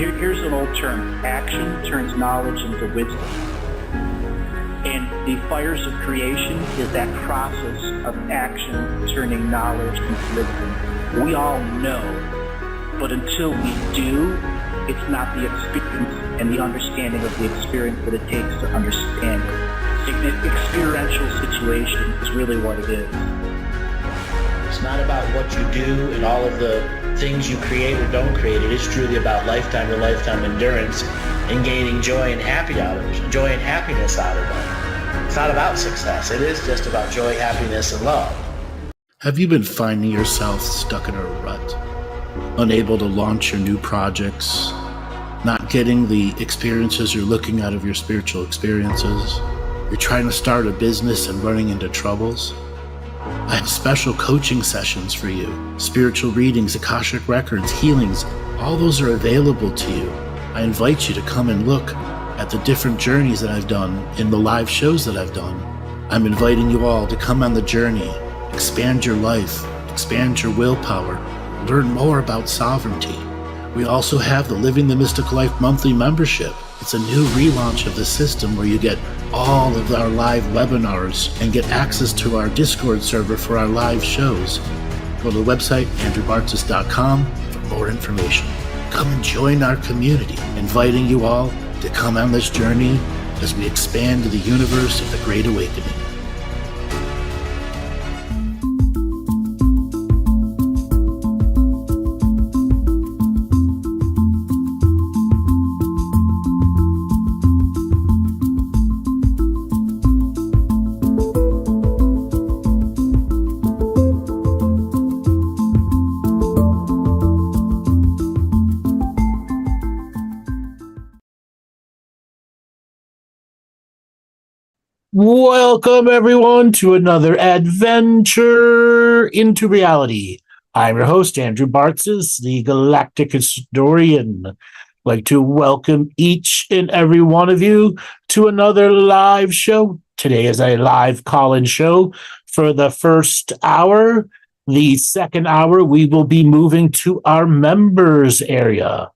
here's an old term. Action turns knowledge into wisdom. And the fires of creation is that process of action turning knowledge into wisdom. We all know, but until we do, it's not the experience and the understanding of the experience that it takes to understand it. Experiential situation is really what it is. It's not about what you do and all of the things you create or don't create. It is truly about lifetime to lifetime endurance and gaining joy and happiness out of it. It's not about success. It is just about joy, happiness, and love. Have you been finding yourself stuck in a rut, unable to launch your new projects, not getting the experiences you're looking out of your spiritual experiences? You're trying to start a business and running into troubles? I have special coaching sessions for you. Spiritual readings, Akashic Records, healings, all those are available to you. I invite you to come and look at the different journeys that I've done in the live shows that I've done. I'm inviting you all to come on the journey, expand your life, expand your willpower, learn more about sovereignty. We also have the Living the Mystical Life monthly membership. It's a new relaunch of the system where you get all of our live webinars and get access to our Discord server for our live shows. Go to the website, andrewbartzis.com, for more information. Come and join our community, inviting you all to come on this journey as we expand to the universe of the Great Awakening. Welcome, everyone, to another adventure into reality. I'm your host, Andrew Bartzis, the Galactic Historian. I'd like to welcome each and every one of you to another live show. Today is a live call-in show for the first hour. The second hour, we will be moving to our members area.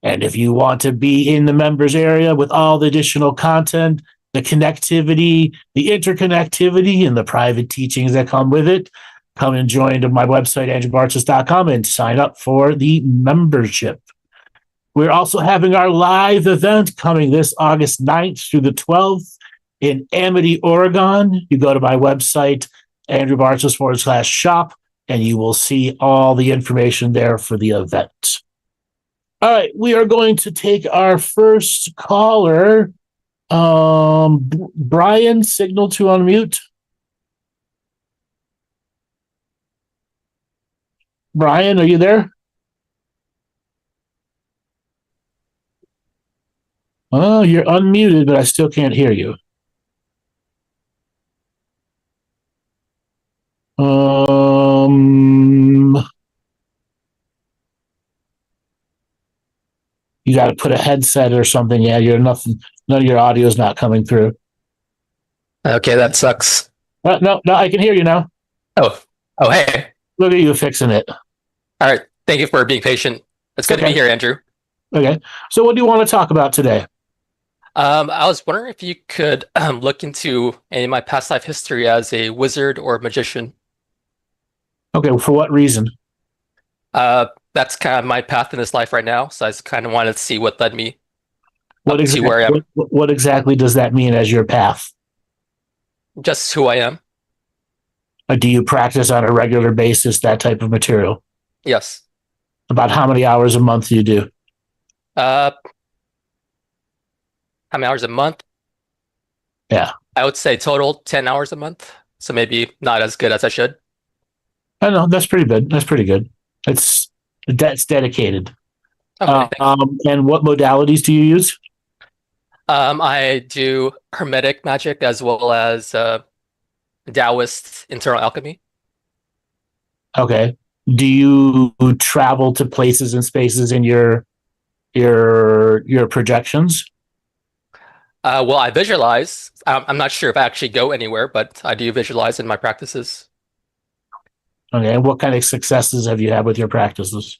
And if you want to be in the members area with all the additional content, the connectivity, the interconnectivity, and the private teachings that come with it, come and join my website, andrewbartzis.com, and sign up for the membership. We're also having our live event coming this August 9th through the 12th in Amity, Oregon. You go to my website, andrewbartzis.com/shop, and you will see all the information there for the event. All right, we are going to take our first caller. Brian, signal to unmute. Brian, are you there? Oh, you're unmuted, but I still can't hear you. You got to put a headset or something. Yeah, none of your audio is not coming through. Okay, that sucks. No, I can hear you now. Oh, hey. Look at you fixing it. All right. Thank you for being patient. It's good to be here, Andrew. Okay. So what do you want to talk about today? I was wondering if you could look into any of my past life history as a wizard or magician. Okay, for what reason? That's kind of my path in this life right now. So I just kind of wanted to see what led me to where I am. What exactly does that mean as your path? Just who I am. Do you practice on a regular basis that type of material? Yes. About how many hours a month do you do? How many hours a month? Yeah. I would say total 10 hours a month. So maybe not as good as I should. I know, that's pretty good. That's pretty good. That's dedicated. Okay, and what modalities do you use? I do hermetic magic as well as Taoist internal alchemy. Okay. Do you travel to places and spaces in your projections? Well, I visualize. I'm not sure if I actually go anywhere, but I do visualize in my practices. Okay. And what kind of successes have you had with your practices?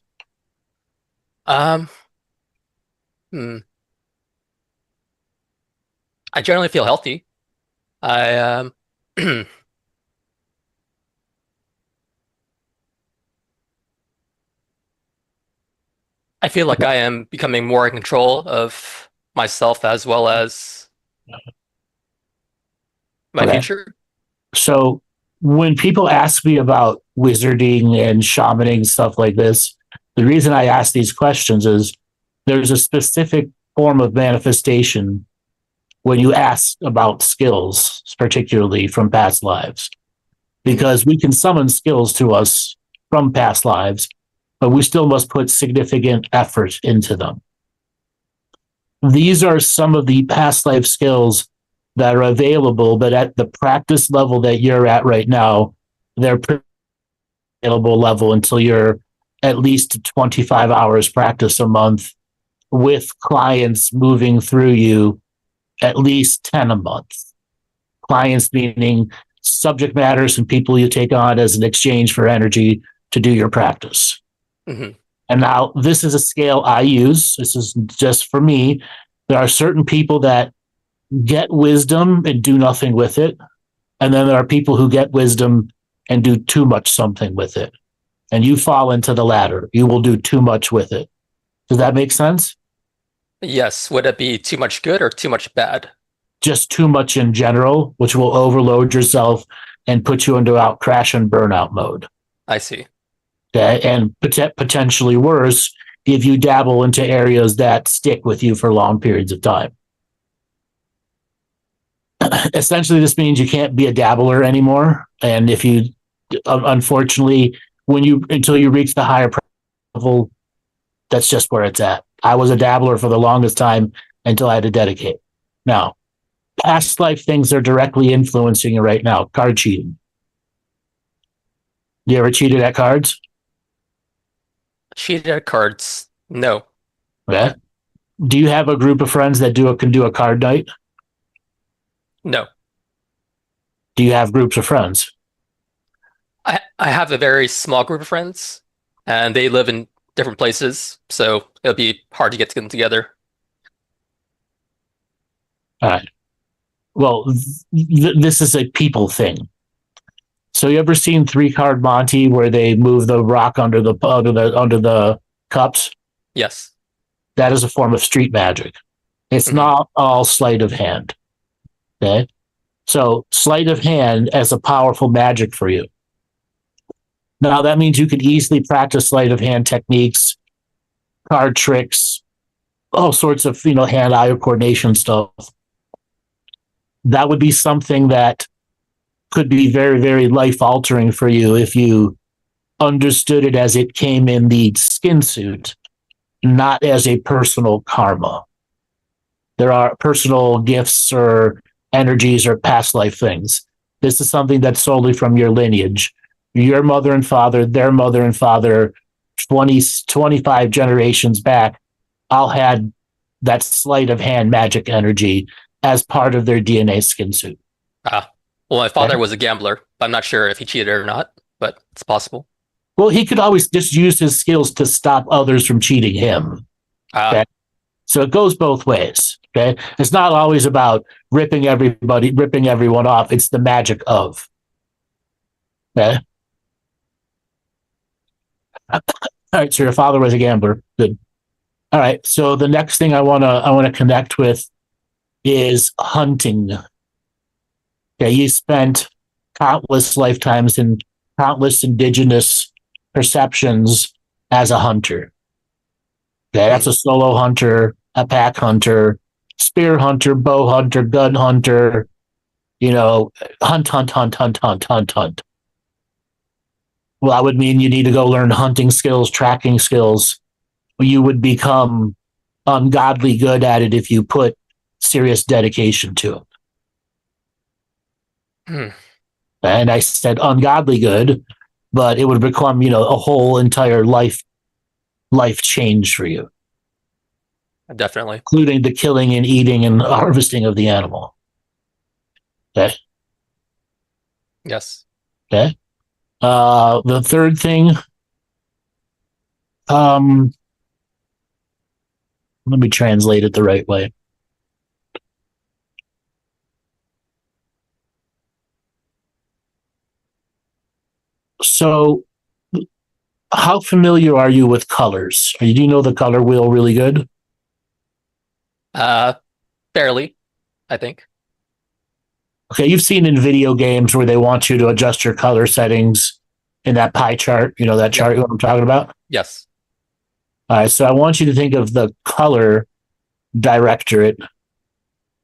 Hmm. I generally feel healthy. I I feel like I am becoming more in control of myself as well as my Okay. future. So when people ask me about wizarding and shamaning, stuff like this, the reason I ask these questions is there's a specific form of manifestation when you ask about skills, particularly from past lives, because we can summon skills to us from past lives, but we still must put significant effort into them. These are some of the past life skills that are available, but at the practice level that you're at right now, they're available level until you're at least 25 hours practice a month with clients moving through you at least 10 a month. Clients meaning subject matters and people you take on as an exchange for energy to do your practice. Hmm. And now this is a scale I use. This is just for me. There are certain people that get wisdom and do nothing with it. And then there are people who get wisdom and do too much something with it. And you fall into the latter. You will do too much with it. Does that make sense? Yes, would it be too much good or too much bad? Just too much in general, which will overload yourself and put you into out crash and burnout mode. I see. Okay? And potentially worse if you dabble into areas that stick with you for long periods of time. Essentially, this means you can't be a dabbler anymore. And if you, unfortunately, until you reach the higher level, that's just where it's at. I was a dabbler for the longest time until I had to dedicate. Now, past life things are directly influencing you right now. Card cheating. You ever cheated at cards? Cheated at cards? No. Yeah. Do you have a group of friends that can do a card night? No. Do you have groups of friends? I have a very small group of friends, and they live in different places, so it'll be hard to get them together. All right. Well, this is a people thing. So you ever seen 3-card Monty where they move the rock under the cups? Yes. That is a form of street magic. It's not all sleight of hand. Okay. So sleight of hand as a powerful magic for you. Now that means you can easily practice sleight of hand techniques, card tricks, all sorts of hand-eye coordination stuff. That would be something that could be very, very life-altering for you if you understood it as it came in the skin suit, not as a personal karma. There are personal gifts or energies or past life things. This is something that's solely from your lineage. Your mother and father, their mother and father, 25 generations back, all had that sleight of hand magic energy as part of their DNA skin suit. Well, my father was a gambler. I'm not sure if he cheated or not, but it's possible. Well, he could always just use his skills to stop others from cheating him. Okay? So it goes both ways. Okay, it's not always about ripping everyone off. It's the magic of. Okay. All right. So your father was a gambler. Good. All right. So the next thing I wanna connect with is hunting. Okay, you spent countless lifetimes in countless indigenous perceptions as a hunter. Okay, that's a solo hunter, a pack hunter, spear hunter, bow hunter, gun hunter, hunt, hunt, hunt, hunt, hunt, hunt, hunt. Well, that would mean you need to go learn hunting skills, tracking skills. You would become ungodly good at it if you put serious dedication to it. And I said ungodly good, but it would become, a whole entire life change for you. Definitely. Including the killing and eating and harvesting of the animal. Okay. Yes. Okay. The third thing, Let me translate it the right way. So, how familiar are you with colors? Do you know the color wheel really good? Barely, I think. Okay, you've seen in video games where they want you to adjust your color settings in that pie chart, you know, that chart, what I'm talking about? Yes. All right, so I want you to think of the color directorate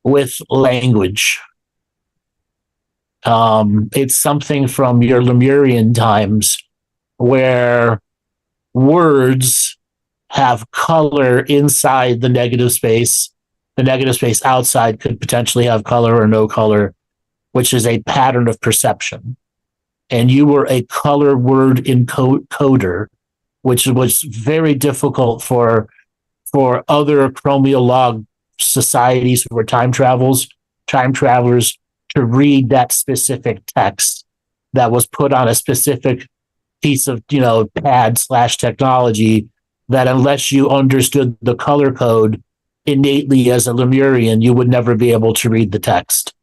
with language. It's something from your Lemurian times where words have color inside the negative space. The negative space outside could potentially have color or no color, which is a pattern of perception. And you were a color word encoder, which was very difficult for other chromiolog societies who were time travelers to read that specific text that was put on a specific piece of, you know, pad / technology, that unless you understood the color code innately as a Lemurian, you would never be able to read the text.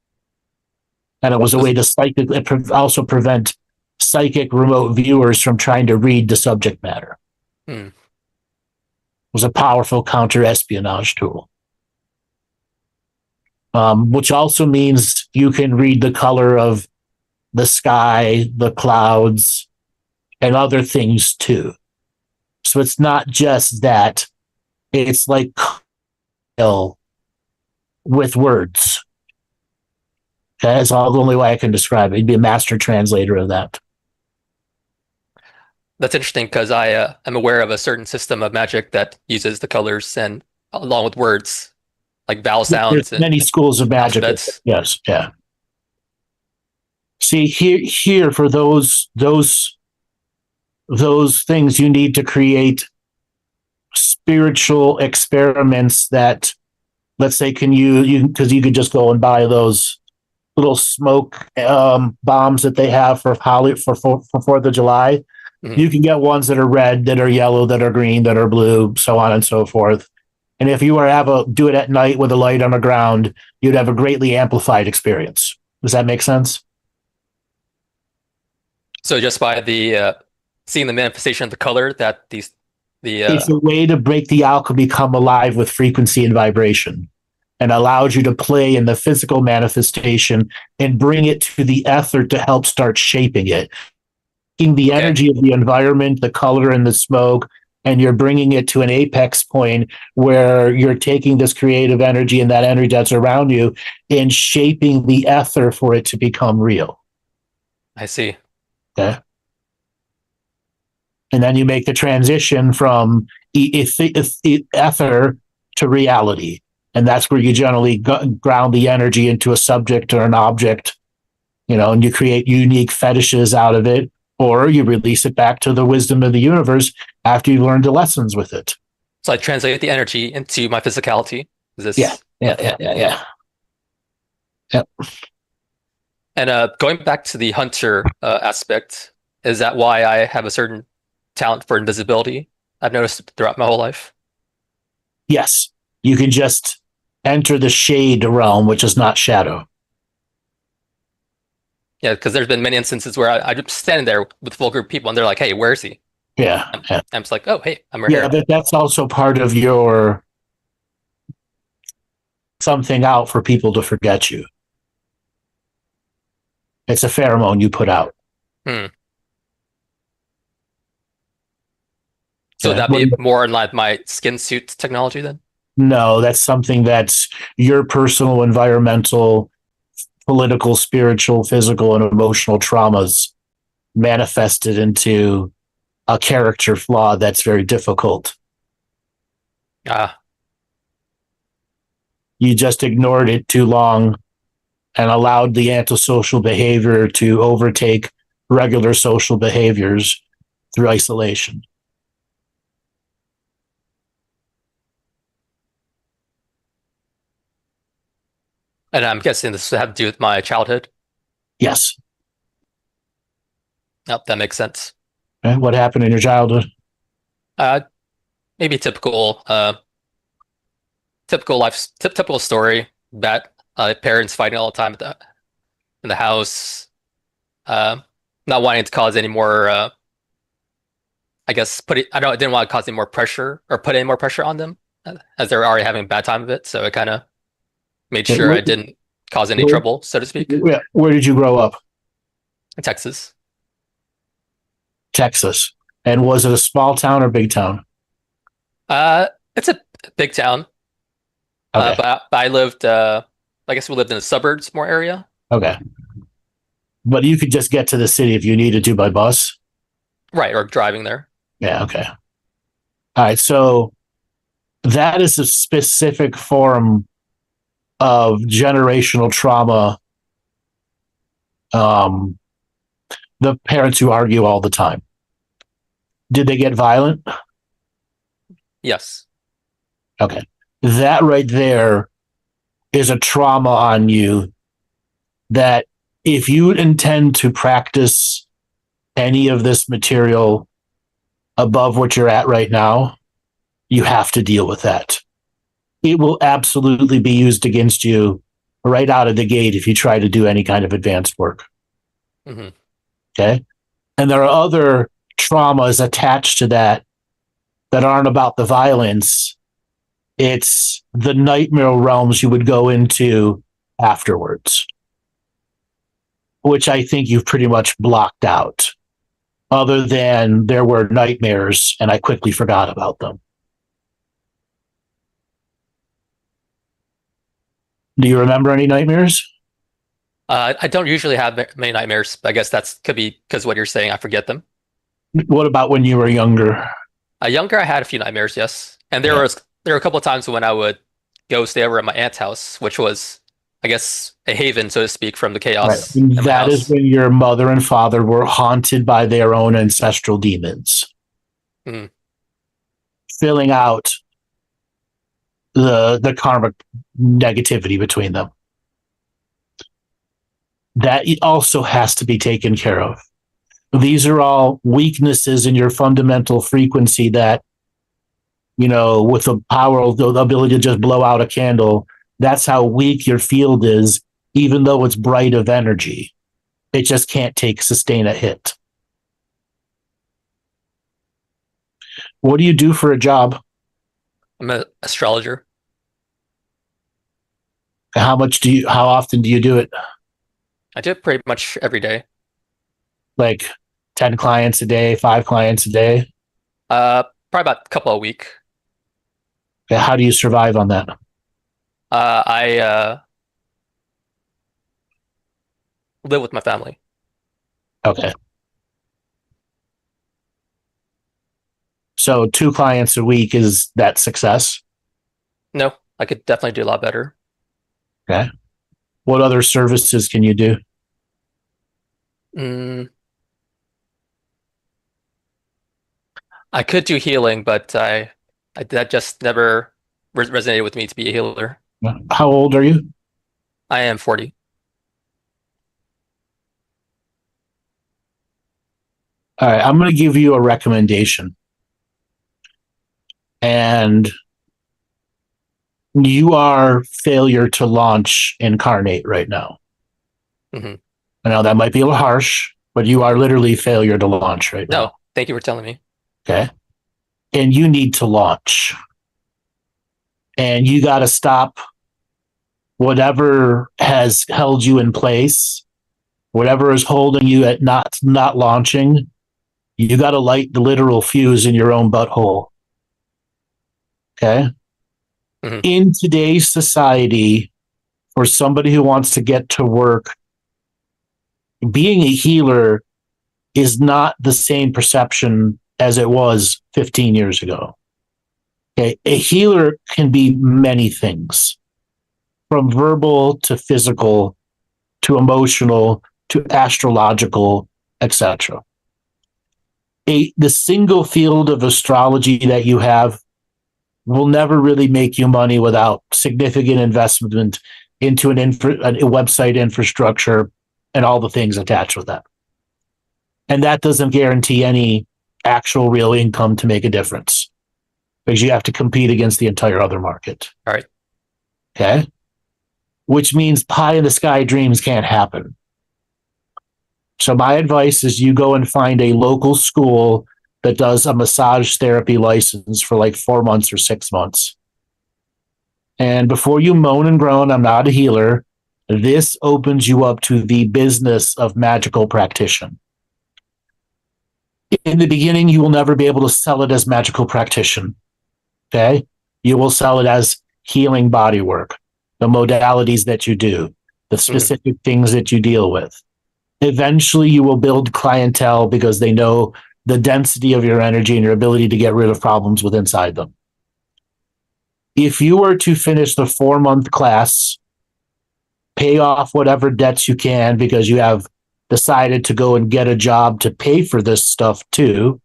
And it was a way to also prevent psychic remote viewers from trying to read the subject matter. It was a powerful counter-espionage tool. Which also means you can read the color of the sky, the clouds, and other things too. So it's not just that, it's like with words. Okay, that's all the only way I can describe it. You'd be a master translator of that. That's interesting because I am aware of a certain system of magic that uses the colors and along with words, like vowel sounds. There's many schools of magic. Alphabets. Yes, yeah. See, here for those things, you need to create spiritual experiments that, let's say, because you could just go and buy those little smoke bombs that they have for 4th of July. Mm-hmm. You can get ones that are red, that are yellow, that are green, that are blue, so on and so forth. And if you were to do it at night with a light on the ground, you'd have a greatly amplified experience. Does that make sense? So just by the seeing the manifestation of the color, that it's a way to break the alchemy come alive with frequency and vibration, and allows you to play in the physical manifestation and bring it to the ether to help start shaping it. Taking the energy of the environment, the color and the smoke, and you're bringing it to an apex point where you're taking this creative energy and that energy that's around you and shaping the ether for it to become real. I see. Okay. And then you make the transition from ether to reality. And that's where you generally ground the energy into a subject or an object, you know, and you create unique fetishes out of it, or you release it back to the wisdom of the universe after you learned the lessons with it. So I translate the energy into my physicality. Is this? Yeah. Yep. And going back to the hunter aspect, is that why I have a certain talent for invisibility? I've noticed throughout my whole life. Yes, you can just enter the shade realm, which is not shadow. Yeah, because there's been many instances where I'm just standing there with a full group of people, and they're like, "Hey, where is he?" Yeah, I'm just like, "Oh, hey, I'm right here." Yeah, that's also part of your something out for people to forget you. It's a pheromone you put out. So would that be more in like my skin suit technology then? No, that's something that's your personal, environmental, political, spiritual, physical, and emotional traumas manifested into a character flaw that's very difficult. You just ignored it too long and allowed the antisocial behavior to overtake regular social behaviors through isolation. And I'm guessing this would have to do with my childhood. Yes. Yep, that makes sense. Okay. What happened in your childhood? Maybe typical typical story that parents fighting all the time in the house, not wanting to cause any more. I guess I didn't want to cause any more pressure or put any more pressure on them as they were already having a bad time of it. So it kind of made sure I didn't cause any trouble, so to speak. Where did you grow up? In Texas. Texas. And was it a small town or big town? It's a big town. Okay. But I lived, I guess we lived in the suburbs more area. Okay. But you could just get to the city if you needed to by bus? Right, or driving there. Yeah, okay. All right, so that is a specific form of generational trauma. The parents who argue all the time. Did they get violent? Yes. Okay. That right there is a trauma on you that if you intend to practice any of this material above what you're at right now, you have to deal with that. It will absolutely be used against you right out of the gate if you try to do any kind of advanced work. Mm-hmm. Okay. And there are other traumas attached to that aren't about the violence. It's the nightmare realms you would go into afterwards, which I think you've pretty much blocked out, other than there were nightmares and I quickly forgot about them. Do you remember any nightmares? I don't usually have many nightmares, but I guess could be because what you're saying, I forget them. What about when you were younger? Younger, I had a few nightmares, yes. And there were a couple of times when I would go stay over at my aunt's house, which was, I guess, a haven, so to speak, from the chaos. Right. That is when your mother and father were haunted by their own ancestral demons. Mm. Filling out the karmic negativity between them. That also has to be taken care of. These are all weaknesses in your fundamental frequency that, with the power of the ability to just blow out a candle, that's how weak your field is, even though it's bright of energy. It just can't sustain a hit. What do you do for a job? I'm an astrologer. How often do you do it? I do it pretty much every day. Like 10 clients a day, 5 clients a day? Probably about a couple a week. How do you survive on that? I live with my family. Okay. So 2 clients a week, is that success? No, I could definitely do a lot better. Okay. What other services can you do? I could do healing, but that just never resonated with me to be a healer. How old are you? I am 40. All right, I'm going to give you a recommendation. And you are failure to launch incarnate right now. Mm-hmm. I know that might be a little harsh, but you are literally failure to launch right now. No, thank you for telling me. Okay. And you need to launch. And you got to stop whatever has held you in place, whatever is holding you at not launching. You got to light the literal fuse in your own butthole. Okay. Mm-hmm. In today's society, for somebody who wants to get to work, being a healer is not the same perception as it was 15 years ago. Okay. A healer can be many things, from verbal to physical to emotional to astrological, etc. The single field of astrology that you have will never really make you money without significant investment into a website infrastructure and all the things attached with that. And that doesn't guarantee any real income to make a difference, because you have to compete against the entire other market. All right. Okay. Which means pie in the sky dreams can't happen. So my advice is you go and find a local school that does a massage therapy license for like 4 months or 6 months. And before you moan and groan, I'm not a healer, this opens you up to the business of magical practitioner. In the beginning, you will never be able to sell it as magical practitioner. Okay? You will sell it as healing body work, the modalities that you do, the specific things that you deal with. Eventually, you will build clientele because they know the density of your energy and your ability to get rid of problems within inside them. If you were to finish the 4-month class, pay off whatever debts you can because you have decided to go and get a job to pay for this stuff too,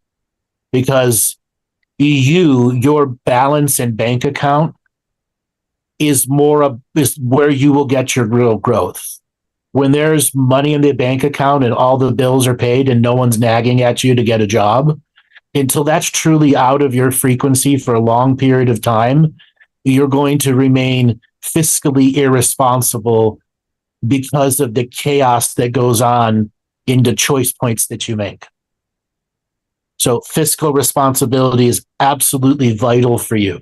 because your balance and bank account is where you will get your real growth. When there's money in the bank account and all the bills are paid and no one's nagging at you to get a job, until that's truly out of your frequency for a long period of time, you're going to remain fiscally irresponsible because of the chaos that goes on in the choice points that you make. So fiscal responsibility is absolutely vital for you.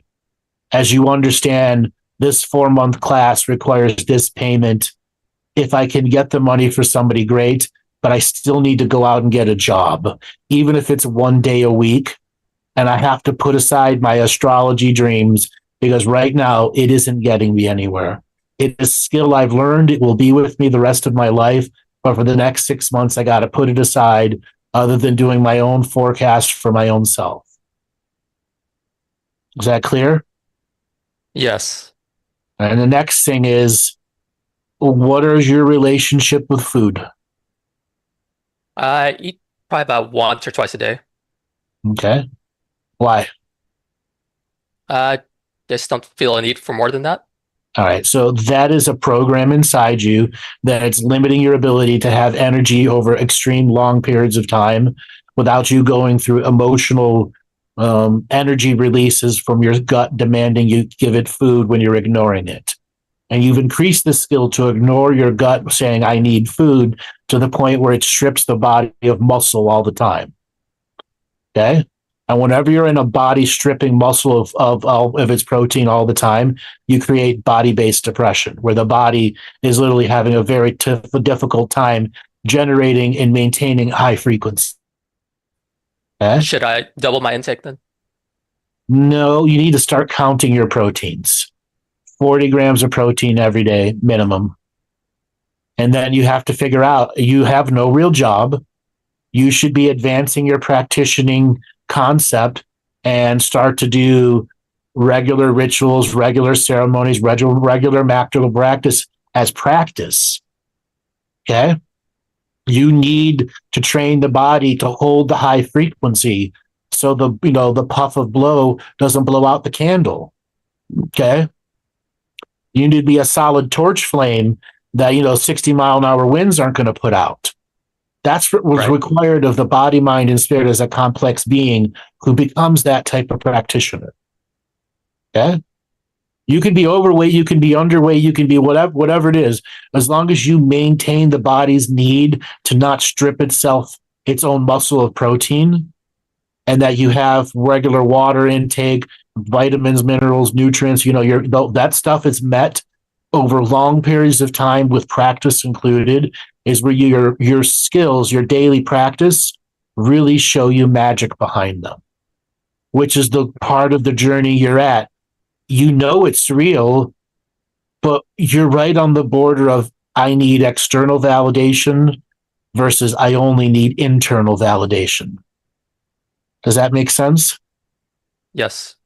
As you understand, this 4-month class requires this payment. If I can get the money for somebody, great, but I still need to go out and get a job, even if it's 1 day a week. And I have to put aside my astrology dreams because right now it isn't getting me anywhere. It is a skill I've learned. It will be with me the rest of my life. But for the next 6 months, I got to put it aside other than doing my own forecast for my own self. Is that clear? Yes. And the next thing is, what is your relationship with food? I eat probably about once or twice a day. Okay. Why? Just don't feel a need for more than that. All right. So that is a program inside you that it's limiting your ability to have energy over extreme long periods of time without you going through emotional energy releases from your gut demanding you give it food when you're ignoring it. And you've increased the skill to ignore your gut saying, I need food, to the point where it strips the body of muscle all the time. Okay? And whenever you're in a body stripping muscle of its protein all the time, you create body-based depression, where the body is literally having a very difficult time generating and maintaining high frequency. Okay? Should I double my intake then? No, you need to start counting your proteins. 40 grams of protein every day, minimum. And then you have to figure out, you have no real job. You should be advancing your practicing concept and start to do regular rituals, regular ceremonies, regular magical practice as practice. Okay? You need to train the body to hold the high frequency so the puff of blow doesn't blow out the candle. Okay? You need to be a solid torch flame that 60-mile-an-hour winds aren't going to put out. That's what was required of the body, mind, and spirit as a complex being who becomes that type of practitioner. Okay? You can be overweight, you can be underweight, you can be whatever it is, as long as you maintain the body's need to not strip itself its own muscle of protein, and that you have regular water intake, vitamins, minerals, nutrients, that stuff is met over long periods of time with practice included, is where your skills, your daily practice really show you magic behind them, which is the part of the journey you're at. It's real, but you're right on the border of I need external validation versus I only need internal validation. Does that make sense? Yes.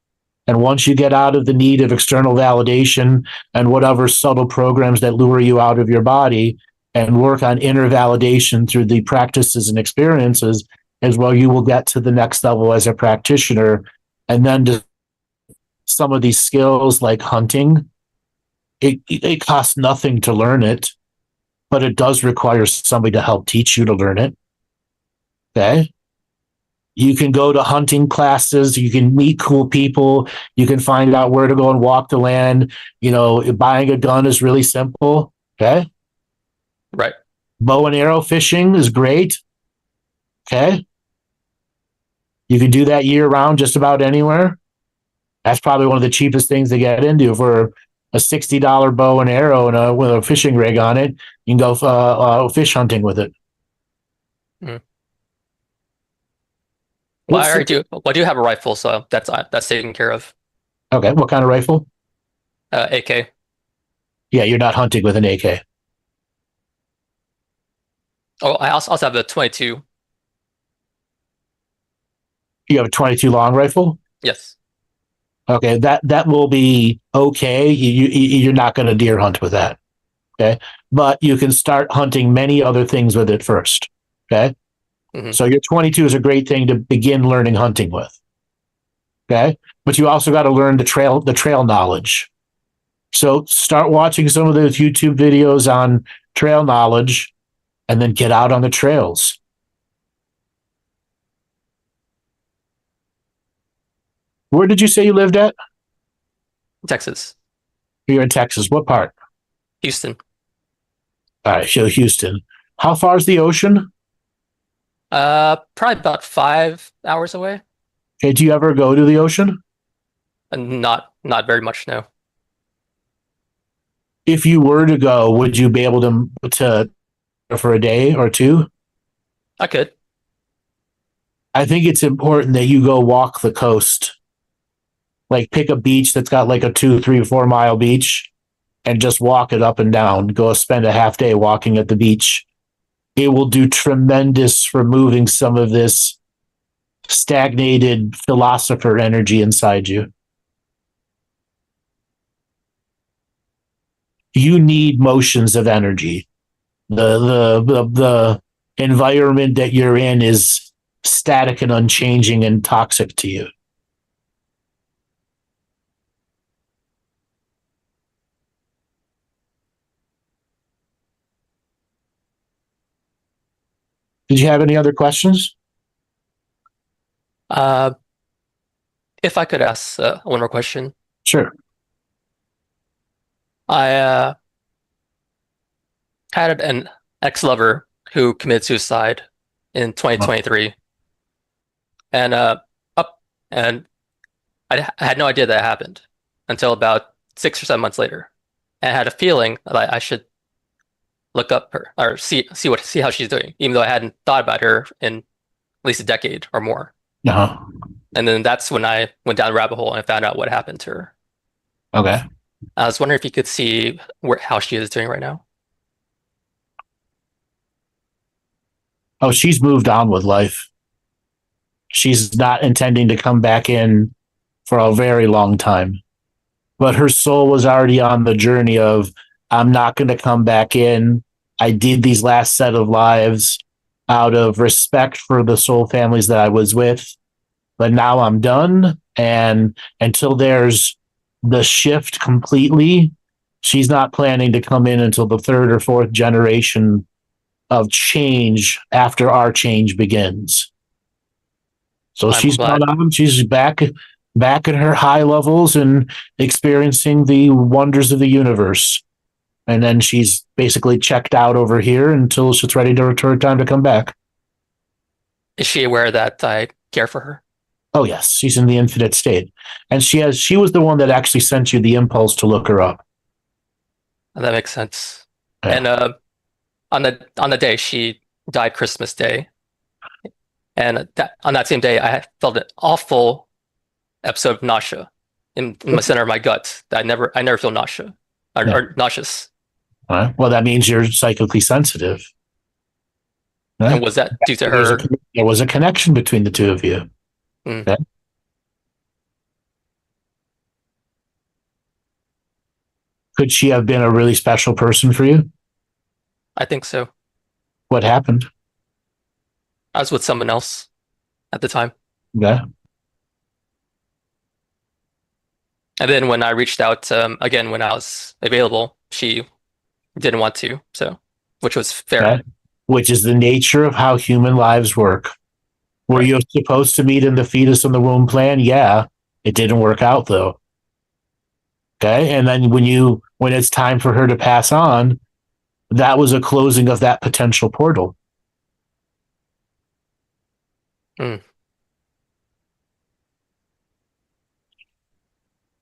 And once you get out of the need of external validation and whatever subtle programs that lure you out of your body and work on inner validation through the practices and experiences, as well, you will get to the next level as a practitioner. And then to some of these skills like hunting, it costs nothing to learn it, but it does require somebody to help teach you to learn it. Okay? You can go to hunting classes. You can meet cool people. You can find out where to go and walk the land. Buying a gun is really simple. Okay. Right. Bow and arrow fishing is great. Okay. You can do that year round just about anywhere. That's probably one of the cheapest things to get into. For a $60 bow and arrow and with a fishing rig on it, you can go fish hunting with it. Mm. Well, I do have a rifle, so that's taken care of. Okay, what kind of rifle? AK. Yeah, you're not hunting with an AK. Oh, I also have a 22. You have a 22 long rifle? Yes. Okay, that will be okay. You're not going to deer hunt with that. Okay, but you can start hunting many other things with it first. Okay. Mm-hmm. So your 22 is a great thing to begin learning hunting with. Okay. But you also got to learn the trail knowledge. So start watching some of those YouTube videos on trail knowledge and then get out on the trails. Where did you say you lived at? Texas. You're in Texas. What part? Houston. All right. So Houston. How far is the ocean? Probably about 5 hours away. Okay, do you ever go to the ocean? Not very much, no. If you were to go, would you be able to for a day or two? I could. I think it's important that you go walk the coast. Like pick a beach that's got like a 2, 3, 4 mile beach and just walk it up and down. Go spend a half day walking at the beach. It will do tremendous for moving some of this stagnated philosopher energy inside you. You need motions of energy. The environment that you're in is static and unchanging and toxic to you. Did you have any other questions? If I could ask one more question. Sure. I had an ex-lover who committed suicide in 2023, and I had no idea that happened until about 6 or 7 months later, and I had a feeling that I should look up her or see how she's doing, even though I hadn't thought about her in at least a decade or more. Uh-huh. And then that's when I went down the rabbit hole and found out what happened to her. Okay. I was wondering if you could see how she is doing right now. Oh, she's moved on with life. She's not intending to come back in for a very long time. But her soul was already on the journey of, I'm not going to come back in. I did these last set of lives out of respect for the soul families that I was with. But now I'm done. And until there's the shift completely, she's not planning to come in until the 3rd or 4th generation of change after our change begins. So she's gone on. She's back at her high levels and experiencing the wonders of the universe. And then she's basically checked out over here until it's ready to return, time to come back. Is she aware that I care for her? Oh, yes. She's in the infinite state. And she was the one that actually sent you the impulse to look her up. That makes sense. Yeah. And on the day she died, Christmas Day, and on that same day, I felt an awful episode of nausea in the center of my gut. That I never feel nausea or nauseous. Well, that means you're psychically sensitive. And was that due to her? There was a connection between the two of you. Mm. Okay. Could she have been a really special person for you? I think so. What happened? I was with someone else at the time. Yeah. And then when I reached out again when I was available, she didn't want to, so which was fair. Okay. Which is the nature of how human lives work. Were Right. you supposed to meet in the fetus in the womb plan? Yeah. It didn't work out though. Okay. And then when it's time for her to pass on, that was a closing of that potential portal. Mm.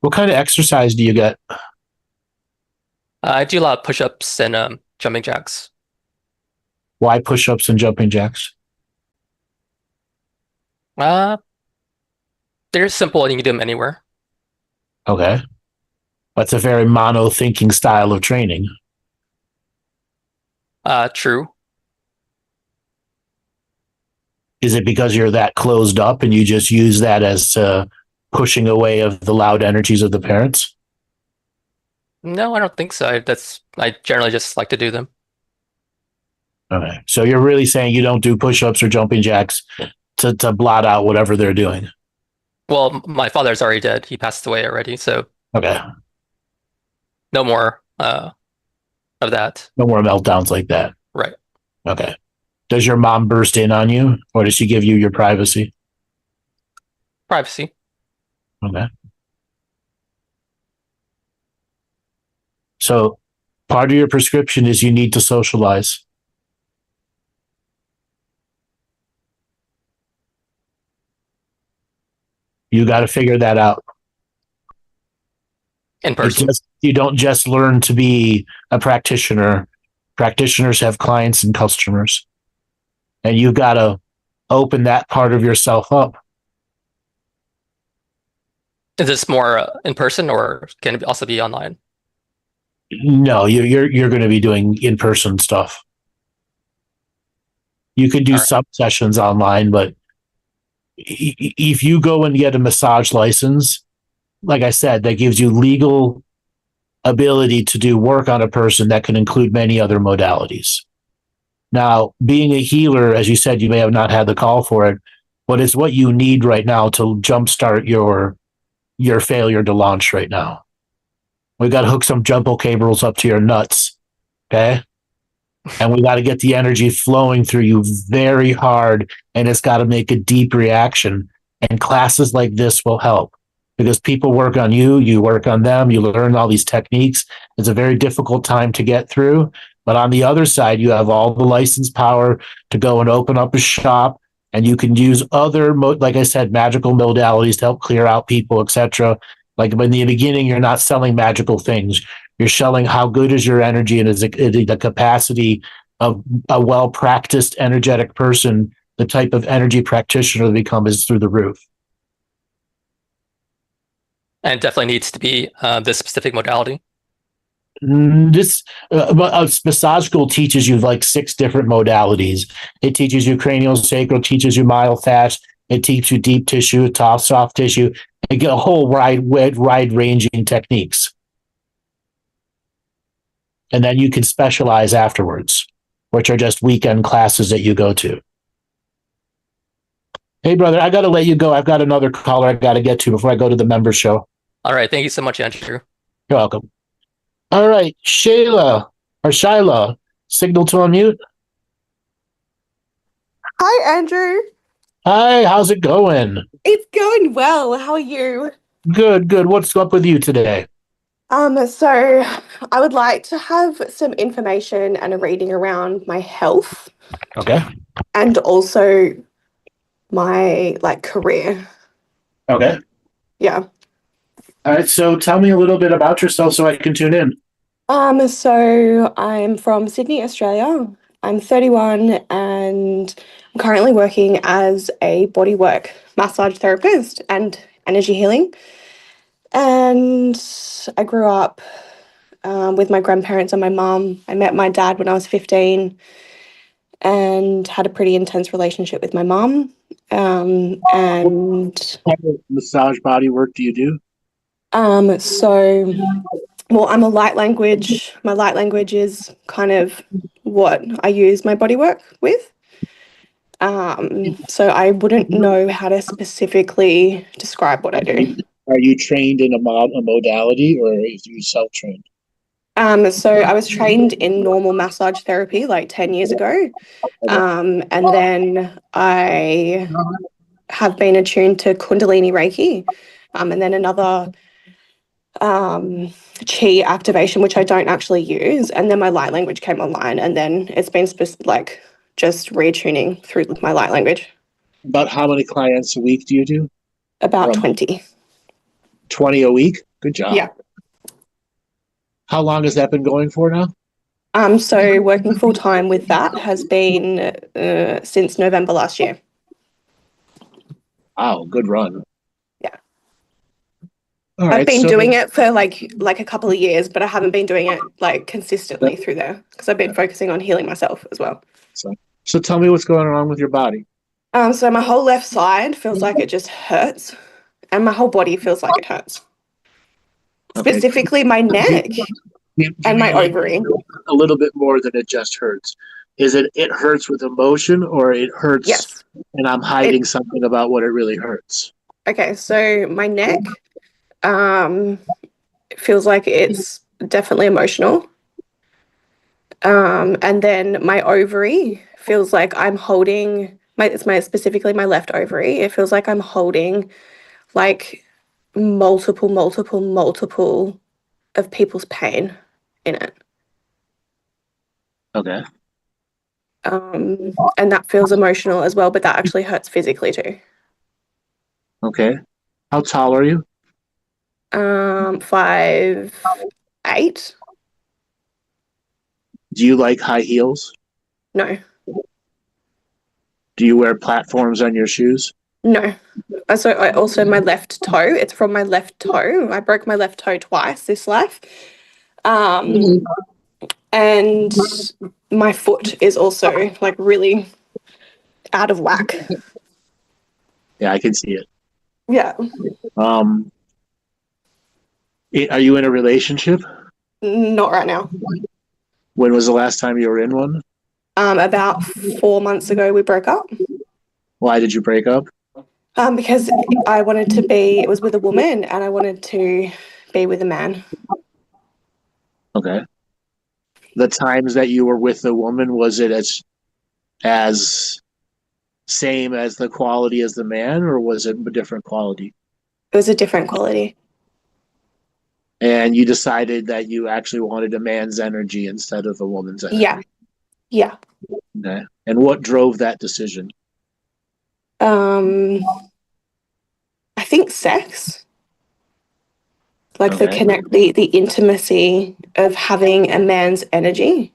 What kind of exercise do you get? I do a lot of push-ups and jumping jacks. Why push-ups and jumping jacks? Uh, they're simple and you can do them anywhere. Okay. That's a very mono thinking style of training. True. Is it because you're that closed up and you just use that as pushing away of the loud energies of the parents? No, I don't think so. I generally just like to do them. Okay. So you're really saying you don't do push-ups or jumping jacks to blot out whatever they're doing. Well, my father's already dead. He passed away already, so Okay. no more of that. No more meltdowns like that. Right. Okay. Does your mom burst in on you or does she give you your privacy? Privacy. Okay. So part of your prescription is you need to socialize. You got to figure that out. In person. You don't just learn to be a practitioner. Practitioners have clients and customers. And you've got to open that part of yourself up. Is this more in person or can it also be online? No, you're going to be doing in-person stuff. You could do some sessions online, but if you go and get a massage license, like I said, that gives you legal ability to do work on a person that can include many other modalities. Now, being a healer, as you said, you may have not had the call for it, but it's what you need right now to jumpstart your failure to launch right now. We got to hook some jumbo cables up to your nuts, okay? And we got to get the energy flowing through you very hard, and it's got to make a deep reaction. And classes like this will help because people work on you, you work on them, you learn all these techniques. It's a very difficult time to get through. But on the other side, you have all the license power to go and open up a shop, and you can use other, like I said, magical modalities to help clear out people, etc. Like in the beginning, you're not selling magical things. You're selling how good is your energy and is the capacity of a well-practiced energetic person, the type of energy practitioner to become is through the roof. And it definitely needs to be this specific modality. This massage school teaches you like 6 different modalities. It teaches you cranial sacral, teaches you myofascial, it teaches you deep tissue, soft tissue. You get a whole wide ranging techniques. And then you can specialize afterwards, which are just weekend classes that you go to. Hey, brother, I got to let you go. I've got another caller I got to get to before I go to the member show. All right. Thank you so much, Andrew. You're welcome. All right, Shayla, signal to unmute. Hi, Andrew. Hi, how's it going? It's going well. How are you? Good. What's up with you today? So I would like to have some information and a reading around my health. Okay. And also my career. Okay. Yeah. All right, so tell me a little bit about yourself so I can tune in. So I'm from Sydney, Australia. I'm 31 and I'm currently working as a bodywork massage therapist and energy healing. And I grew up with my grandparents and my mum. I met my dad when I was 15 and had a pretty intense relationship with my mum. And what type of massage body work do you do? I'm a light language. My light language is kind of what I use my bodywork with. So I wouldn't know how to specifically describe what I do. Are you trained in a modality or are you self-trained? So I was trained in normal massage therapy like 10 years ago. And then I have been attuned to Kundalini Reiki, and then another chi activation, which I don't actually use. And then my light language came online, and then it's been like just retuning through my light language. About how many clients a week do you do? About 20. 20 a week? Good job. Yeah. How long has that been going for now? So working full time with that has been since November last year. Wow, good run. Yeah. All right, I've been doing it for like a couple of years, but I haven't been doing it like consistently through there because I've been focusing on healing myself as well. So tell me what's going on with your body. So my whole left side feels like it just hurts, and my whole body feels like it hurts. Okay. Specifically my neck and my ovary. A little bit more than it just hurts. Is it hurts with emotion, or it hurts Yes. and I'm hiding something about what it really hurts? Okay, so my neck feels like it's definitely emotional. And then my ovary feels like I'm holding specifically my left ovary. It feels like I'm holding like multiple of people's pain in it. Okay. And that feels emotional as well, but that actually hurts physically too. Okay. How tall are you? 5'8". Do you like high heels? No. Do you wear platforms on your shoes? No. So I also my left toe. It's from my left toe. I broke my left toe twice this life. And my foot is also like really out of whack. Yeah, I can see it. Yeah. Are you in a relationship? Not right now. When was the last time you were in one? About 4 months ago we broke up. Why did you break up? Because it was with a woman and I wanted to be with a man. Okay. The times that you were with the woman, was it as same as the quality as the man, or was it a different quality? It was a different quality. And you decided that you actually wanted a man's energy instead of a woman's energy? Yeah. Okay. And what drove that decision? I think sex. Like the intimacy of having a man's energy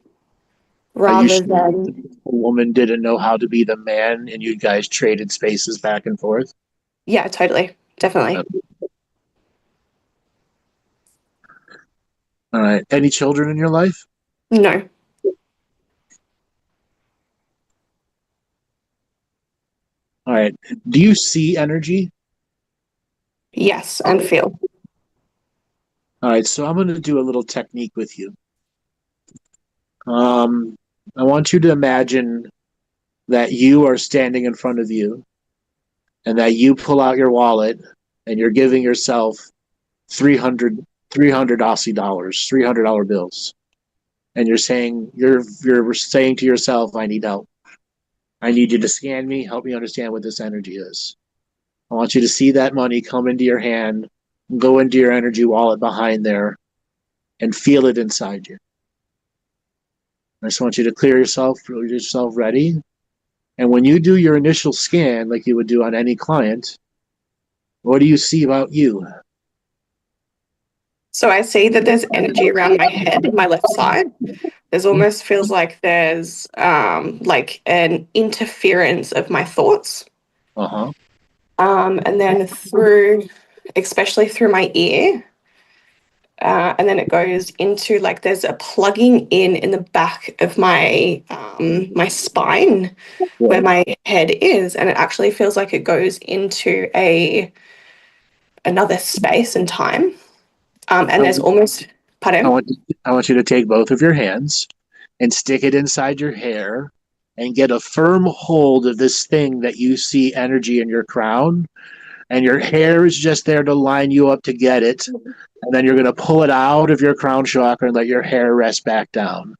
rather than a woman didn't know how to be the man and you guys traded spaces back and forth? Yeah, totally. Definitely. Okay. All right. Any children in your life? No. All right. Do you see energy? Yes, and feel. All right. So I'm going to do a little technique with you. I want you to imagine that you are standing in front of you and that you pull out your wallet and you're giving yourself 300 Aussie dollars, $300 bills. And you're saying to yourself, I need help. I need you to scan me, help me understand what this energy is. I want you to see that money come into your hand, go into your energy wallet behind there, and feel it inside you. I just want you to clear yourself ready. And when you do your initial scan, like you would do on any client, what do you see about you? So I see that there's energy around my head, my left side. There's almost feels like there's like an interference of my thoughts. Uh-huh. And then especially through my ear, and then it goes into like there's a plugging in the back of my my spine where my head is, and it actually feels like it goes into another space and time. And there's almost, pardon? I want you to take both of your hands and stick it inside your hair and get a firm hold of this thing that you see energy in your crown. and your hair is just there to line you up to get it. And then you're going to pull it out of your crown chakra and let your hair rest back down.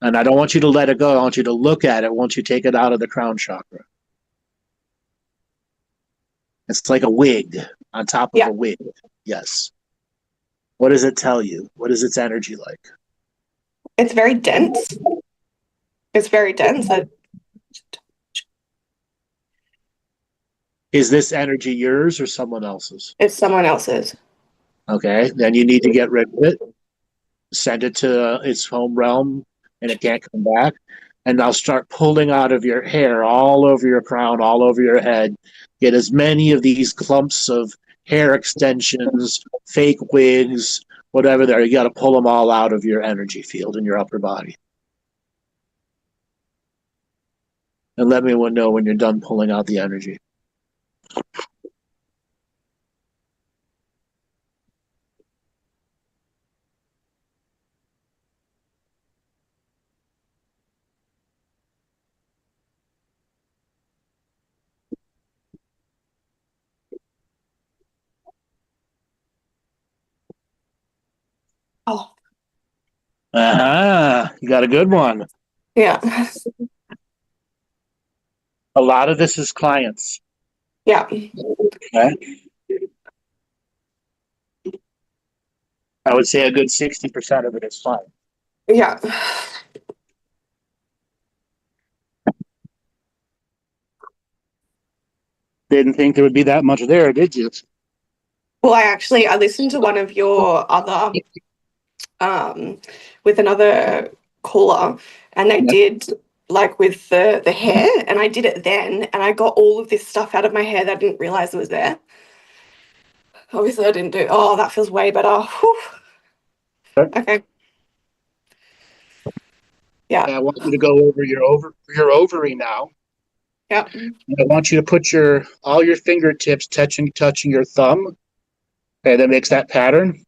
And I don't want you to let it go. I want you to look at it once you take it out of the crown chakra. It's like a wig on top of a wig. Yes. What does it tell you? What is its energy like? It's very dense. It's very dense. Is this energy yours or someone else's? It's someone else's. Okay, then you need to get rid of it. Send it to its home realm, and it can't come back. And now start pulling out of your hair, all over your crown, all over your head. Get as many of these clumps of hair extensions, fake wigs, whatever there. You got to pull them all out of your energy field in your upper body. And let me know when you're done pulling out the energy. Oh. You got a good one. Yeah. A lot of this is clients. Yeah. Okay. I would say a good 60% of it is fine. Yeah. Didn't think there would be that much there, did you? Well, I listened to one of your other with another caller, and they did like with the hair, and I did it then, and I got all of this stuff out of my hair that I didn't realize was there. Obviously, I didn't do. Oh, that feels way better. Whew. Okay. Yeah. I want you to go over your ovary now. Yeah. I want you to put all your fingertips touching your thumb. Okay, that makes that pattern.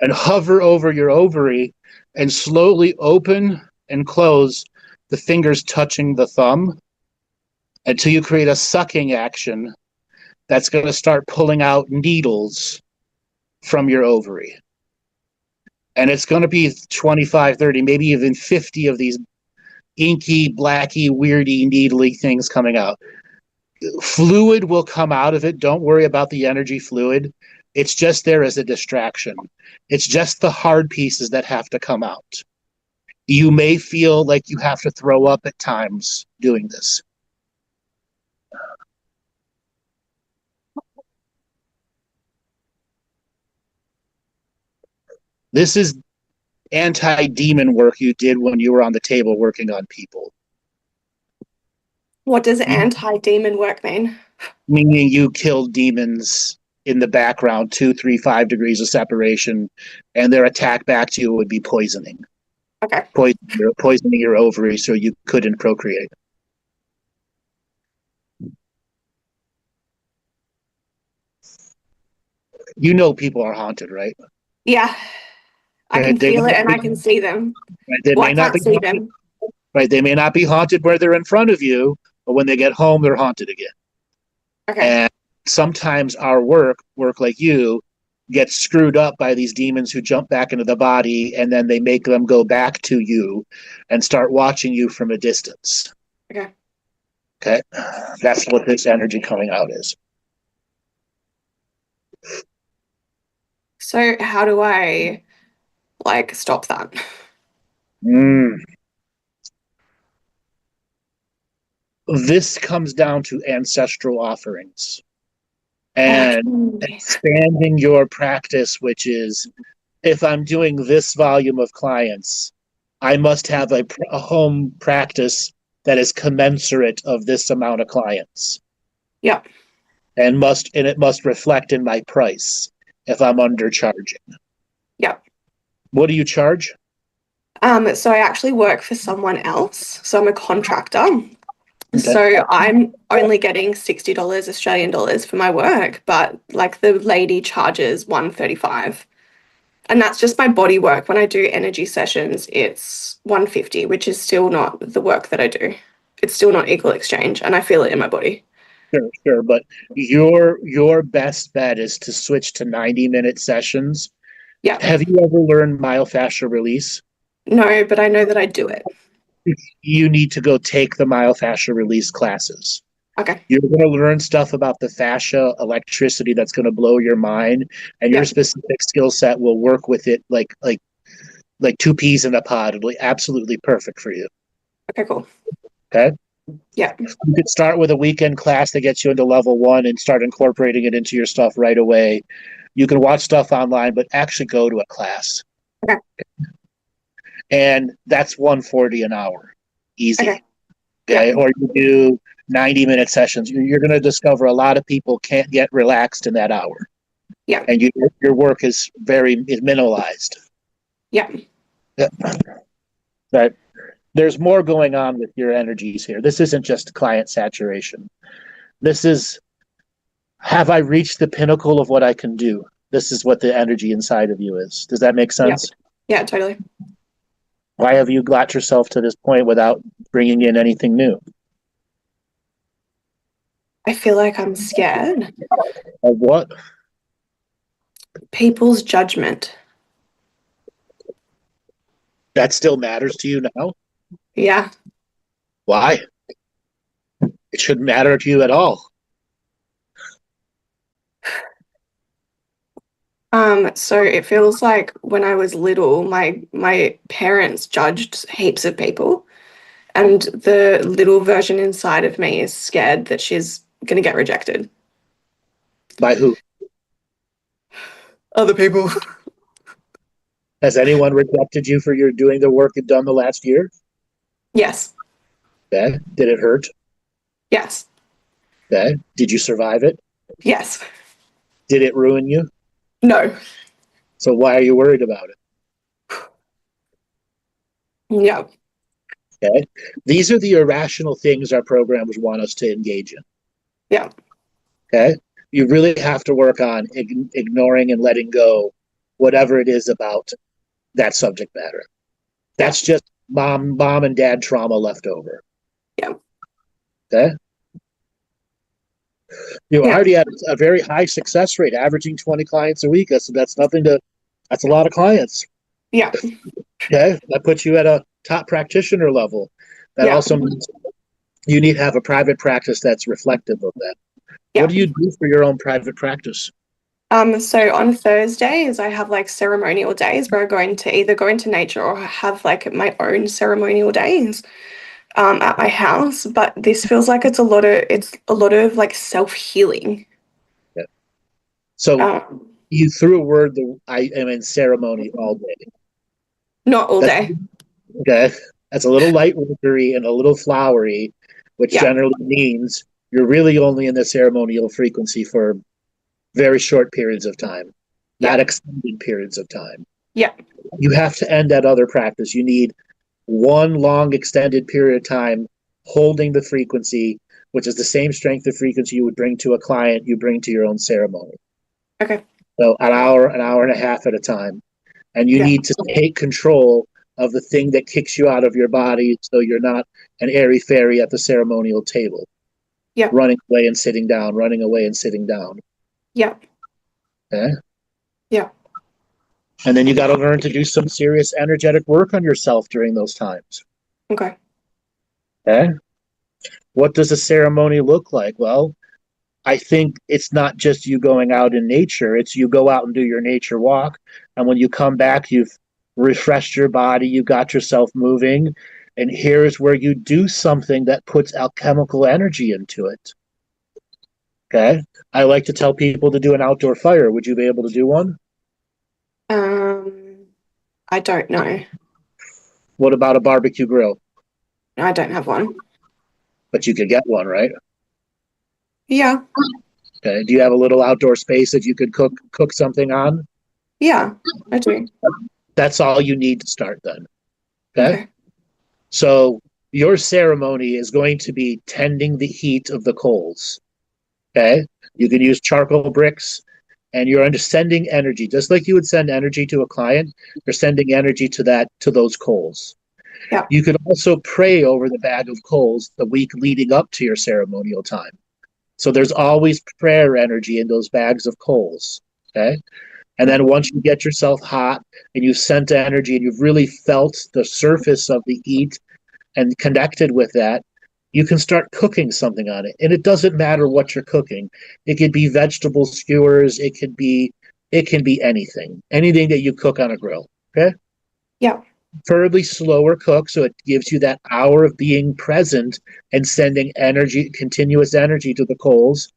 And hover over your ovary and slowly open and close the fingers touching the thumb until you create a sucking action that's going to start pulling out needles from your ovary. And it's going to be 25, 30, maybe even 50 of these inky, blacky, weirdy, needly things coming out. Fluid will come out of it. Don't worry about the energy fluid. It's just there as a distraction. It's just the hard pieces that have to come out. You may feel like you have to throw up at times doing this. This is anti-demon work you did when you were on the table working on people. What does anti-demon work mean? Meaning you killed demons in the background, 2, 3, 5 degrees of separation, and their attack back to you would be poisoning. Okay. Poisoning your ovary so you couldn't procreate. You know people are haunted, right? Yeah. I can feel it and I can see them. Right, they Well, may I not can't be see haunted, them. right? They may not be haunted where they're in front of you, but when they get home, they're haunted again. Okay. And sometimes our work like you, gets screwed up by these demons who jump back into the body, and then they make them go back to you and start watching you from a distance. Okay. Okay? That's what this energy coming out is. So how do I stop that? This comes down to ancestral offerings and expanding your practice, which is, if I'm doing this volume of clients, I must have a home practice that is commensurate of this amount of clients. Yeah. And it must reflect in my price if I'm undercharging. Yeah. What do you charge? So I actually work for someone else. So I'm a contractor. Okay. So I'm only getting $60 Australian dollars for my work, but like the lady charges $135. And that's just my body work. When I do energy sessions, it's $150, which is still not the work that I do. It's still not equal exchange, and I feel it in my body. Sure. But your best bet is to switch to 90-minute sessions. Yeah. Have you ever learned myofascial release? No, but I know that I do it. You need to go take the myofascial release classes. Okay. You're going to learn stuff about the fascia electricity that's going to blow your mind, and your Yeah. specific skill set will work with it like two peas in a pod. It'll be absolutely perfect for you. Okay, cool. Okay. Yeah. You could start with a weekend class that gets you into level 1 and start incorporating it into your stuff right away. You can watch stuff online, but actually go to a class. Okay. And that's $140 an hour. Easy. Okay. Okay. Yeah. Or you do 90-minute sessions. You're going to discover a lot of people can't get relaxed in that hour. Yeah. And your work is minimalized. Yeah. But there's more going on with your energies here. This isn't just client saturation. This is, have I reached the pinnacle of what I can do? This is what the energy inside of you is. Does that make sense? Yeah, totally. Why have you got yourself to this point without bringing in anything new? I feel like I'm scared. Of what? People's judgment. That still matters to you now? Yeah. Why? It shouldn't matter to you at all. So it feels like when I was little, my parents judged heaps of people, and the little version inside of me is scared that she's gonna get rejected. By who? Other people. Has anyone rejected you for your doing the work you've done the last year? Yes. Okay. Did it hurt? Yes. Okay. Did you survive it? Yes. Did it ruin you? No. So why are you worried about it? Yeah. Okay. These are the irrational things our programmers want us to engage in. Yeah. Okay. You really have to work on ignoring and letting go whatever it is about that subject matter. That's just mom and dad trauma left over. Yeah. Okay. You Yeah. already had a very high success rate, averaging 20 clients a week. That's a lot of clients. Yeah. Okay. That puts you at a top practitioner level. That Yeah. also means you need to have a private practice that's reflective of that. Yeah. What do you do for your own private practice? So on Thursdays, I have like ceremonial days where I either go into nature or have like my own ceremonial days at my house. But this feels like it's a lot of like self-healing. Yeah. So you threw a word that I am in ceremony all day. Not all day. Okay. That's a little light workery and a little flowery, which generally means you're really only in the ceremonial frequency for very short periods of time, not extended periods of time. Yeah. You have to end that other practice. You need one long extended period of time holding the frequency, which is the same strength of frequency you would bring to a client, you bring to your own ceremony. Okay. So an hour and a half at a time. And you need to take control of the thing that kicks you out of your body so you're not an airy fairy at the ceremonial table. Yeah. Running away and sitting down, running away and sitting down. Yeah. Okay. Yeah. And then you got to learn to do some serious energetic work on yourself during those times. Okay. Okay. What does a ceremony look like? Well, I think it's not just you going out in nature. It's you go out and do your nature walk. And when you come back, you've refreshed your body, you got yourself moving. And here's where you do something that puts alchemical energy into it. Okay. I like to tell people to do an outdoor fire. Would you be able to do one? I don't know. What about a barbecue grill? I don't have one. But you could get one, right? Yeah. Okay. Do you have a little outdoor space that you could cook something on? Yeah, I do. That's all you need to start then. Okay. So your ceremony is going to be tending the heat of the coals. Okay. You can use charcoal bricks, and you're sending energy, just like you would send energy to a client. You're sending energy to those coals. Yeah. You could also pray over the bag of coals the week leading up to your ceremonial time. So there's always prayer energy in those bags of coals. Okay. And then once you get yourself hot and you've sent energy and you've really felt the surface of the heat and connected with that, you can start cooking something on it. And it doesn't matter what you're cooking. It could be vegetable skewers, it can be anything. Anything that you cook on a grill. Okay? Yeah. Preferably slower cook, so it gives you that hour of being present and sending energy, continuous energy to the coals,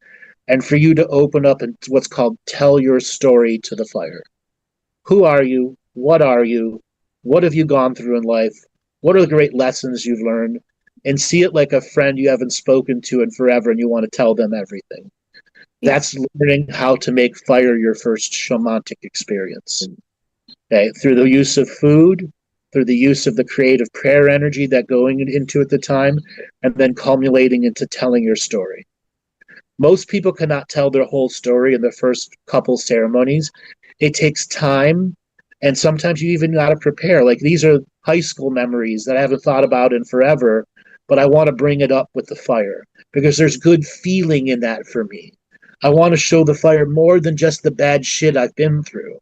and for you to open up and what's called tell your story to the fire. Who are you? What are you? What have you gone through in life? What are the great lessons you've learned? And see it like a friend you haven't spoken to in forever and you want to tell them everything. Yeah. That's learning how to make fire your first shamanic experience. Okay, through the use of food, through the use of the creative prayer energy that going into at the time, and then culminating into telling your story. Most people cannot tell their whole story in the first couple ceremonies. It takes time, and sometimes you even got to prepare. Like these are high school memories that I haven't thought about in forever, but I want to bring it up with the fire because there's good feeling in that for me. I want to show the fire more than just the bad shit I've been through.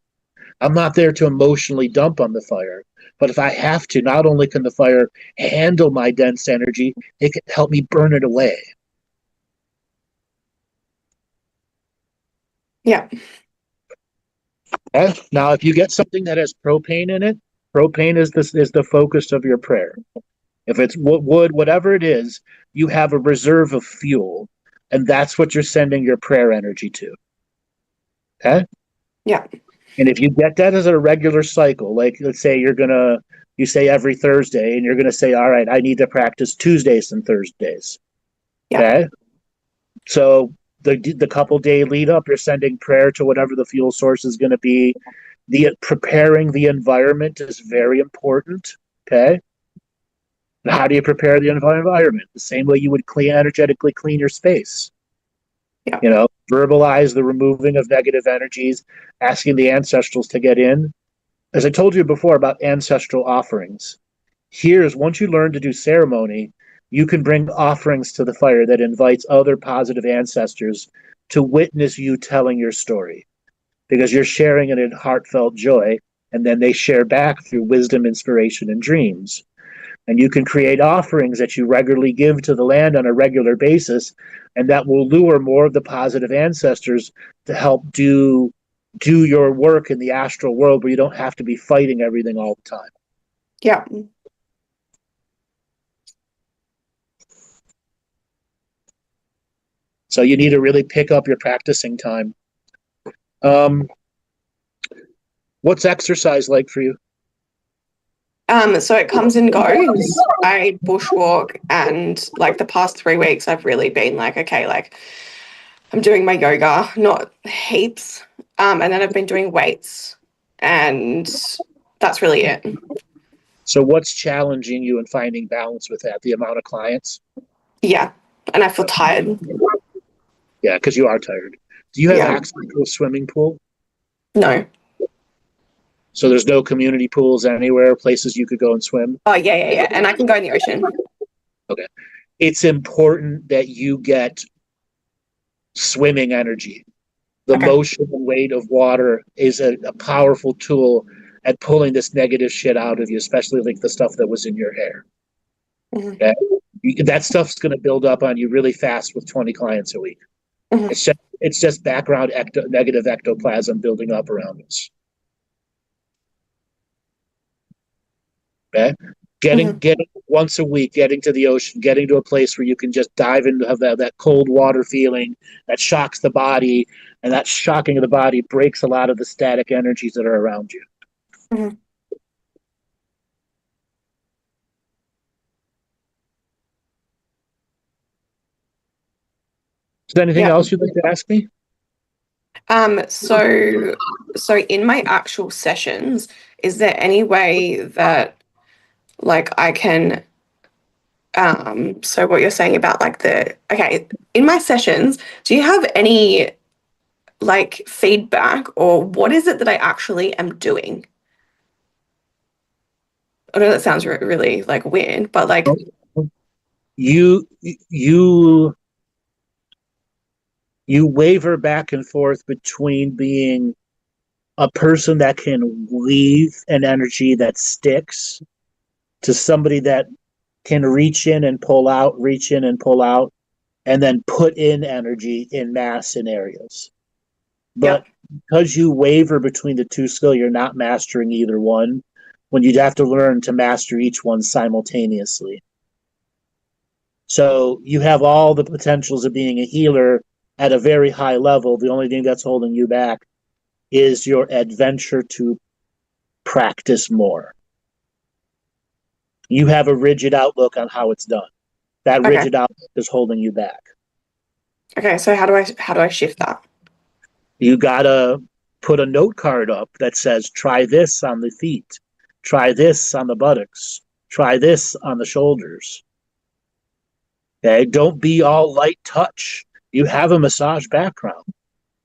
I'm not there to emotionally dump on the fire, but if I have to, not only can the fire handle my dense energy, it can help me burn it away. Yeah. Okay? Now, if you get something that has propane in it, propane is the focus of your prayer. If it's wood, whatever it is, you have a reserve of fuel, and that's what you're sending your prayer energy to. Okay? Yeah. And if you get that as a regular cycle, like let's say you say every Thursday, and you're gonna say, all right, I need to practice Tuesdays and Thursdays. Yeah. Okay? So the couple day lead up, you're sending prayer to whatever the fuel source is going to be. Preparing the environment is very important. Okay. And how do you prepare the environment? The same way you would energetically clean your space. Yeah. Verbalize the removing of negative energies, asking the ancestrals to get in. As I told you before about ancestral offerings, here's once you learn to do ceremony, you can bring offerings to the fire that invites other positive ancestors to witness you telling your story because you're sharing it in heartfelt joy, and then they share back through wisdom, inspiration, and dreams. And you can create offerings that you regularly give to the land on a regular basis, and that will lure more of the positive ancestors to help do your work in the astral world where you don't have to be fighting everything all the time. Yeah. So you need to really pick up your practicing time. What's exercise like for you? So it comes and goes. I bushwalk, and like the past 3 weeks I've really been like, okay, like I'm doing my yoga, not heaps. And then I've been doing weights, and that's really it. So what's challenging you in finding balance with that? The amount of clients? Yeah. And I feel tired. Yeah, because you are tired. Do you have Yeah. access to a swimming pool? No. So there's no community pools anywhere, places you could go and swim? Oh, yeah. And I can go in the ocean. Okay. It's important that you get swimming energy. The Okay. motion and weight of water is a powerful tool at pulling this negative shit out of you, especially like the stuff that was in your hair. Mhm. Okay? That stuff's going to build up on you really fast with 20 clients a week. Mhm. It's just background negative ectoplasm building up around us. Okay? Getting once a week, getting to the ocean, getting to a place where you can just dive into have that cold water feeling that shocks the body, and that shocking of the body breaks a lot of the static energies that are around you. Mhm. Is there anything Yeah. else you'd like to ask me? So in my actual sessions, is there any way that like I can so what you're saying about like in my sessions, do you have any like feedback, or what is it that I actually am doing? I know that sounds really like weird, but like You You waver back and forth between being a person that can weave an energy that sticks to somebody that can reach in and pull out, reach in and pull out, and then put in energy in mass scenarios. But because you waver between the two skill, you're not mastering either one, when you'd have to learn to master each one simultaneously. So you have all the potentials of being a healer at a very high level. The only thing that's holding you back is your adventure to practice more. You have a rigid outlook on how it's done. That rigid outlook is holding you back. Okay, so how do I shift that? You gotta put a note card up that says, try this on the feet, try this on the buttocks, try this on the shoulders. Okay, don't be all light touch. You have a massage background.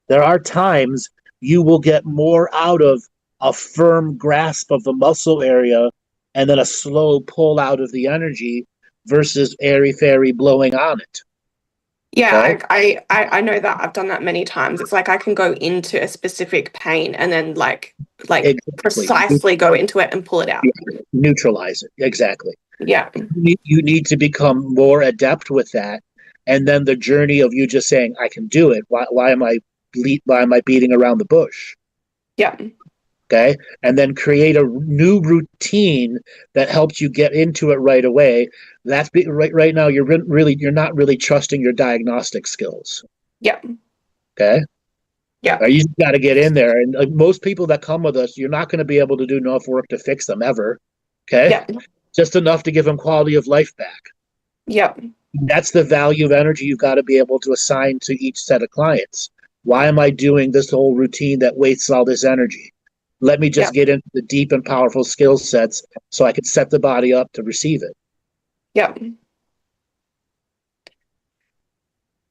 There are times you will get more out of a firm grasp of the muscle area and then a slow pull out of the energy versus airy-fairy blowing on it. Yeah, Okay? I know that. I've done that many times. It's like I can go into a specific pain and then like Exactly. precisely go into it and pull it out. Neutralize it. Exactly. Yeah. You need to become more adept with that. And then the journey of you just saying, I can do it. Why am I beating around the bush? Yeah. Okay. And then create a new routine that helps you get into it right away. That's right now. You're not really trusting your diagnostic skills. Yeah. Okay. Yeah. You just got to get in there. And most people that come with us, you're not going to be able to do enough work to fix them ever. Okay. Yeah. Just enough to give them quality of life back. Yeah. That's the value of energy you've got to be able to assign to each set of clients. Why am I doing this whole routine that wastes all this energy? Let me just get into the deep and powerful skill sets so I can set the body up to receive it. Yeah.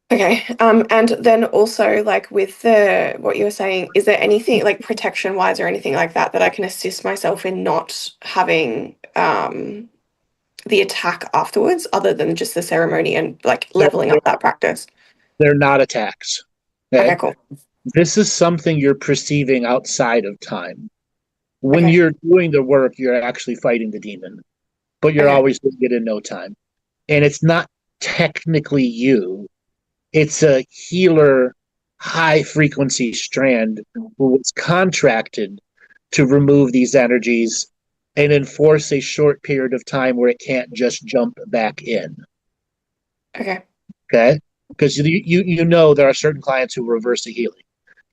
Okay. And then also like with what you were saying, is there anything like protection wise or anything like that I can assist myself in not having the attack afterwards, other than just the ceremony and like leveling up that practice? They're not attacks. Okay, cool. This is something you're perceiving outside of time. When you're doing the work, you're actually fighting the demon, but you're always doing it in no time. And it's not technically you. It's a healer, high frequency strand who was contracted to remove these energies and enforce a short period of time where it can't just jump back in. Okay. Okay? Because you know there are certain clients who reverse the healing.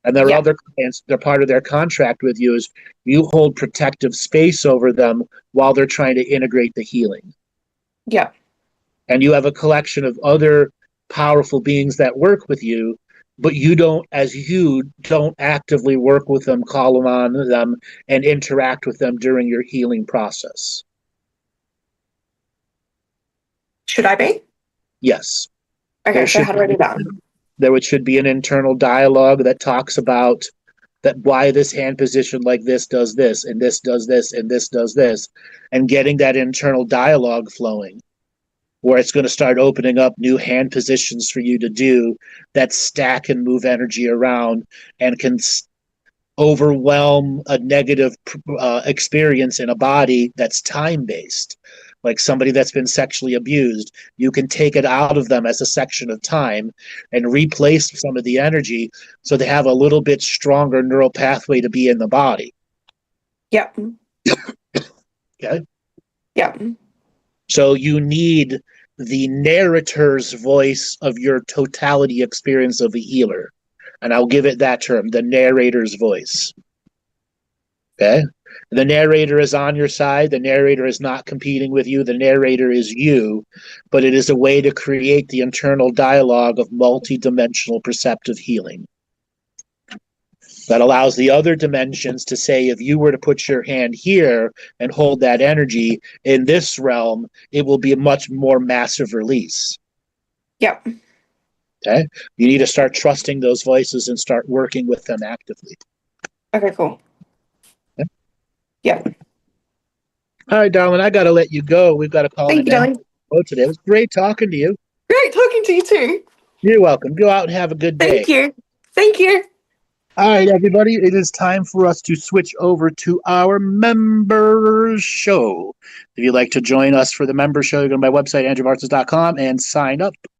And there are other clients, they're part of their contract with you is you hold protective space over them while they're trying to integrate the healing. Yeah. And you have a collection of other powerful beings that work with you, but you don't actively work with them, call them on them, and interact with them during your healing process. Should I be? Yes. Okay, so how do I do that? There should be an internal dialogue that talks about that why this hand position like this does this, and this does this, and this does this, and getting that internal dialogue flowing, where it's going to start opening up new hand positions for you to do that stack and move energy around and can overwhelm a negative experience in a body that's time-based. Like somebody that's been sexually abused, you can take it out of them as a section of time and replace some of the energy so they have a little bit stronger neural pathway to be in the body. Yeah. Okay? Yeah. So you need the narrator's voice of your totality experience of a healer. And I'll give it that term, the narrator's voice. Okay? The narrator is on your side. The narrator is not competing with you. The narrator is you, but it is a way to create the internal dialogue of multidimensional perceptive healing that allows the other dimensions to say, if you were to put your hand here and hold that energy in this realm, it will be a much more massive release. Yep. Okay? You need to start trusting those voices and start working with them actively. Okay, cool. Yeah. All right, darling, I got to let you go. We've got to call Thank you, darling. today. It was great talking to you. Great talking to you too. You're welcome. Go out and have a good day. Thank you. Thank you. All right, everybody, it is time for us to switch over to our member show. If you'd like to join us for the member show, you go to my website, andrewbartzis.com, and sign up.